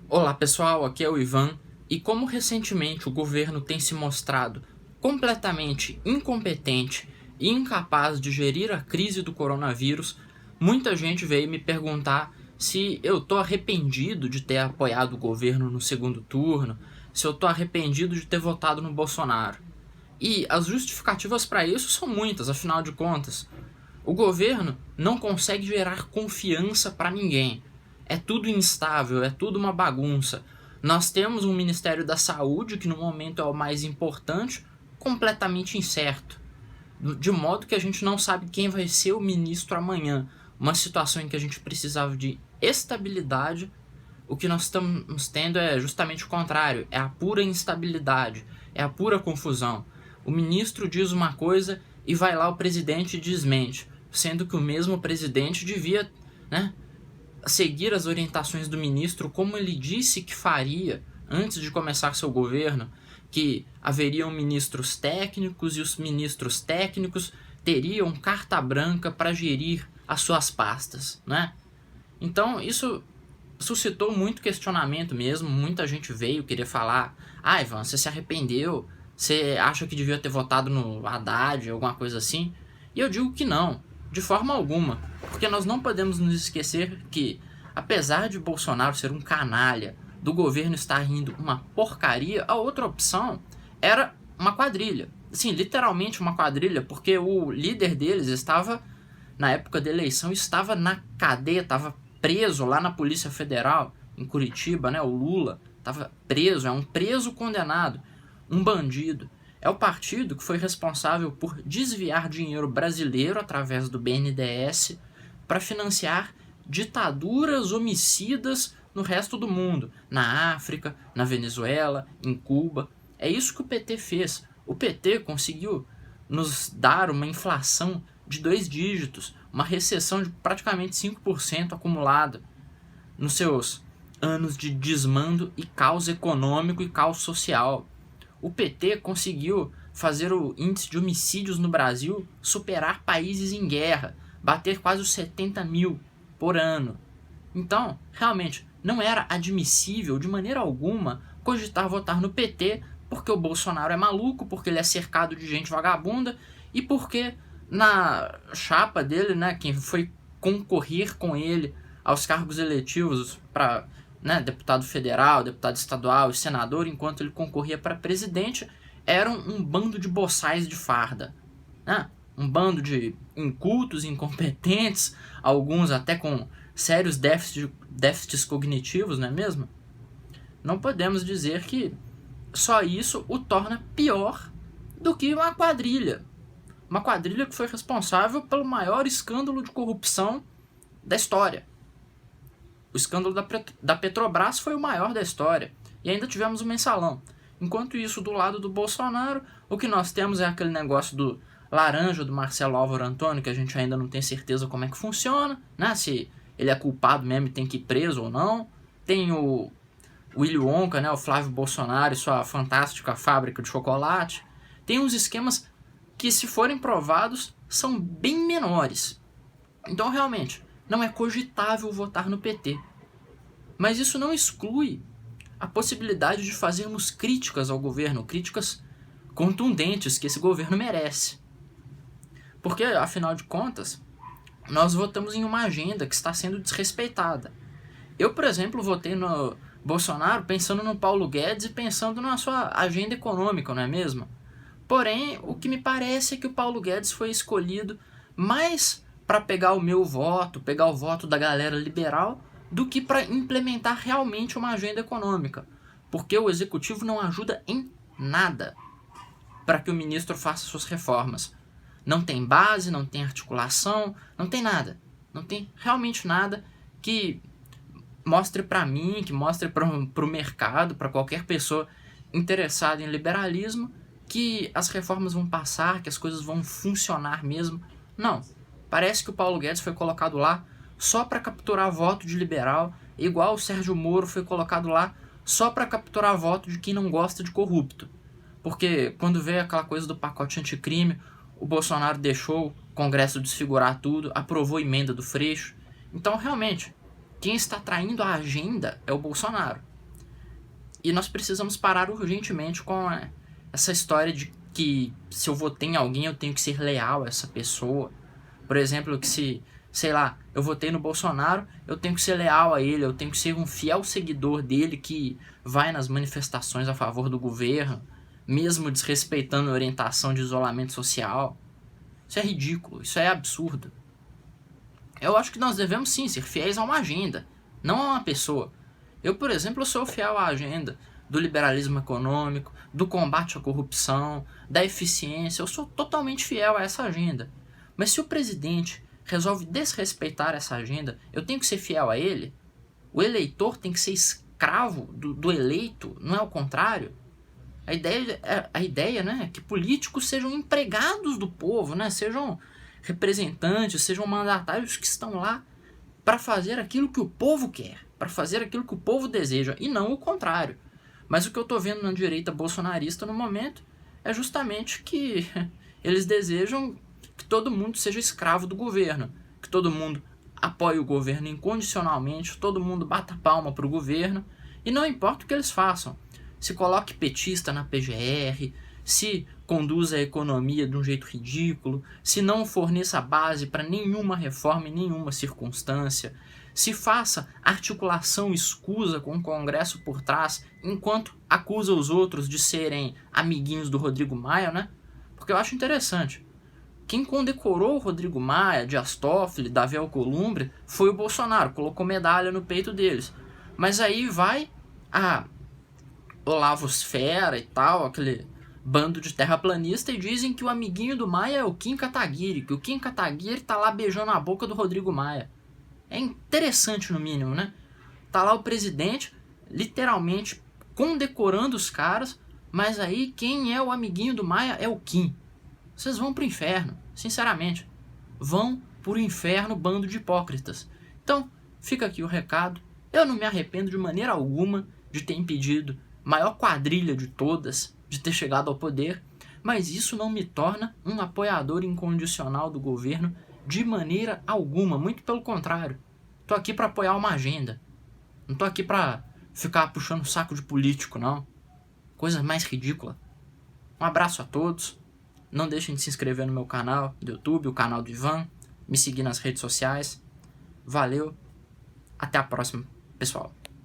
Olá pessoal, aqui é o Ivan, e como recentemente o governo tem se mostrado completamente incompetente e incapaz de gerir a crise do coronavírus, muita gente veio me perguntar se eu tô arrependido de ter apoiado o governo no segundo turno, se eu tô arrependido de ter votado no Bolsonaro. E as justificativas para isso são muitas, afinal de contas. O governo não consegue gerar confiança para ninguém. É tudo instável, é tudo uma bagunça. Nós temos um Ministério da Saúde, que no momento é o mais importante, completamente incerto. De modo que a gente não sabe quem vai ser o ministro amanhã. Uma situação em que a gente precisava de estabilidade, o que nós estamos tendo é justamente o contrário. É a pura instabilidade, é a pura confusão. O ministro diz uma coisa e vai lá o presidente e desmente, sendo que o mesmo presidente devia, né, seguir as orientações do ministro como ele disse que faria antes de começar seu governo, que haveriam ministros técnicos e os ministros técnicos teriam carta branca para gerir as suas pastas, né? Então isso suscitou muito questionamento mesmo, muita gente veio querer falar: ah, Ivan, você se arrependeu? Você acha que devia ter votado no Haddad, alguma coisa assim? E eu digo que não, de forma alguma, porque nós não podemos nos esquecer que, apesar de Bolsonaro ser um canalha, do governo estar rindo uma porcaria, a outra opção era uma quadrilha. Sim, literalmente uma quadrilha, porque o líder deles estava, na época da eleição, estava na cadeia, estava preso lá na Polícia Federal, em Curitiba, né? O Lula estava preso, é um preso condenado, um bandido. É o partido que foi responsável por desviar dinheiro brasileiro através do BNDES para financiar ditaduras homicidas no resto do mundo, na África, na Venezuela, em Cuba. É isso que o PT fez. O PT conseguiu nos dar uma inflação de 2 dígitos, uma recessão de praticamente 5% acumulada nos seus anos de desmando e caos econômico e caos social. O PT conseguiu fazer o índice de homicídios no Brasil superar países em guerra, bater quase os 70 mil por ano. Então, realmente, não era admissível de maneira alguma cogitar votar no PT porque o Bolsonaro é maluco, porque ele é cercado de gente vagabunda e porque na chapa dele, né, quem foi concorrer com ele aos cargos eletivos para, né, deputado federal, deputado estadual e senador, enquanto ele concorria para presidente, eram um bando de boçais de farda, né? Um bando de incultos, incompetentes, alguns até com sérios déficits cognitivos, não é mesmo? Não podemos dizer que só isso o torna pior do que uma quadrilha. Uma quadrilha que foi responsável pelo maior escândalo de corrupção da história. O escândalo da Petrobras foi o maior da história. E ainda tivemos o mensalão. Enquanto isso, do lado do Bolsonaro, o que nós temos é aquele negócio do laranja do Marcelo Álvaro Antônio, que a gente ainda não tem certeza como é que funciona, né? Se ele é culpado mesmo e tem que ir preso ou não. Tem o Willy Wonka, né? O Flávio Bolsonaro e sua fantástica fábrica de chocolate. Tem uns esquemas que, se forem provados, são bem menores. Então, realmente, não é cogitável votar no PT. Mas isso não exclui a possibilidade de fazermos críticas ao governo, críticas contundentes que esse governo merece. Porque, afinal de contas, nós votamos em uma agenda que está sendo desrespeitada. Eu, por exemplo, votei no Bolsonaro pensando no Paulo Guedes e pensando na sua agenda econômica, não é mesmo? Porém, o que me parece é que o Paulo Guedes foi escolhido mais para pegar o meu voto, pegar o voto da galera liberal, do que para implementar realmente uma agenda econômica. Porque o executivo não ajuda em nada para que o ministro faça suas reformas. Não tem base, não tem articulação, não tem nada. Não tem realmente nada que mostre para mim, que mostre para o mercado, para qualquer pessoa interessada em liberalismo, que as reformas vão passar, que as coisas vão funcionar mesmo. Não. Parece que o Paulo Guedes foi colocado lá só para capturar voto de liberal, igual o Sérgio Moro foi colocado lá só para capturar voto de quem não gosta de corrupto. Porque quando veio aquela coisa do pacote anticrime, o Bolsonaro deixou o Congresso desfigurar tudo, aprovou a emenda do Freixo. Então, realmente, quem está traindo a agenda é o Bolsonaro. E nós precisamos parar urgentemente com essa história de que se eu votei em alguém eu tenho que ser leal a essa pessoa. Por exemplo, que se, sei lá, eu votei no Bolsonaro, eu tenho que ser leal a ele, eu tenho que ser um fiel seguidor dele que vai nas manifestações a favor do governo, mesmo desrespeitando a orientação de isolamento social. Isso é ridículo, isso é absurdo. Eu acho que nós devemos sim ser fiéis a uma agenda, não a uma pessoa. Eu, por exemplo, sou fiel à agenda do liberalismo econômico, do combate à corrupção, da eficiência. Eu sou totalmente fiel a essa agenda. Mas se o presidente resolve desrespeitar essa agenda, eu tenho que ser fiel a ele? O eleitor tem que ser escravo do eleito, não é o contrário? A ideia, né, é que políticos sejam empregados do povo, né, sejam representantes, sejam mandatários que estão lá para fazer aquilo que o povo quer, para fazer aquilo que o povo deseja, e não o contrário. Mas o que eu estou vendo na direita bolsonarista no momento é justamente que eles desejam que todo mundo seja escravo do governo, que todo mundo apoie o governo incondicionalmente, todo mundo bata palma para o governo, e não importa o que eles façam. Se coloque petista na PGR, se conduza a economia de um jeito ridículo, se não forneça base para nenhuma reforma em nenhuma circunstância, se faça articulação escusa com o Congresso por trás, enquanto acusa os outros de serem amiguinhos do Rodrigo Maia, né? Porque eu acho interessante. Quem condecorou o Rodrigo Maia, Dias Toffoli, Davi Alcolumbre, foi o Bolsonaro, colocou medalha no peito deles. Mas aí vai a Olavo Sfera e tal, aquele bando de terraplanista, e dizem que o amiguinho do Maia é o Kim Kataguiri, que o Kim Kataguiri tá lá beijando a boca do Rodrigo Maia. É interessante no mínimo, né? Tá lá o presidente, literalmente condecorando os caras, mas aí quem é o amiguinho do Maia é o Kim. Vocês vão pro inferno, sinceramente. Vão pro inferno, bando de hipócritas. Então, fica aqui o recado. Eu não me arrependo de maneira alguma de ter impedido a maior quadrilha de todas de ter chegado ao poder, mas isso não me torna um apoiador incondicional do governo de maneira alguma, muito pelo contrário. Tô aqui para apoiar uma agenda. Não tô aqui para ficar puxando saco de político, não. Coisa mais ridícula. Um abraço a todos. Não deixem de se inscrever no meu canal do YouTube, o canal do Ivan. Me seguir nas redes sociais. Valeu. Até a próxima, pessoal.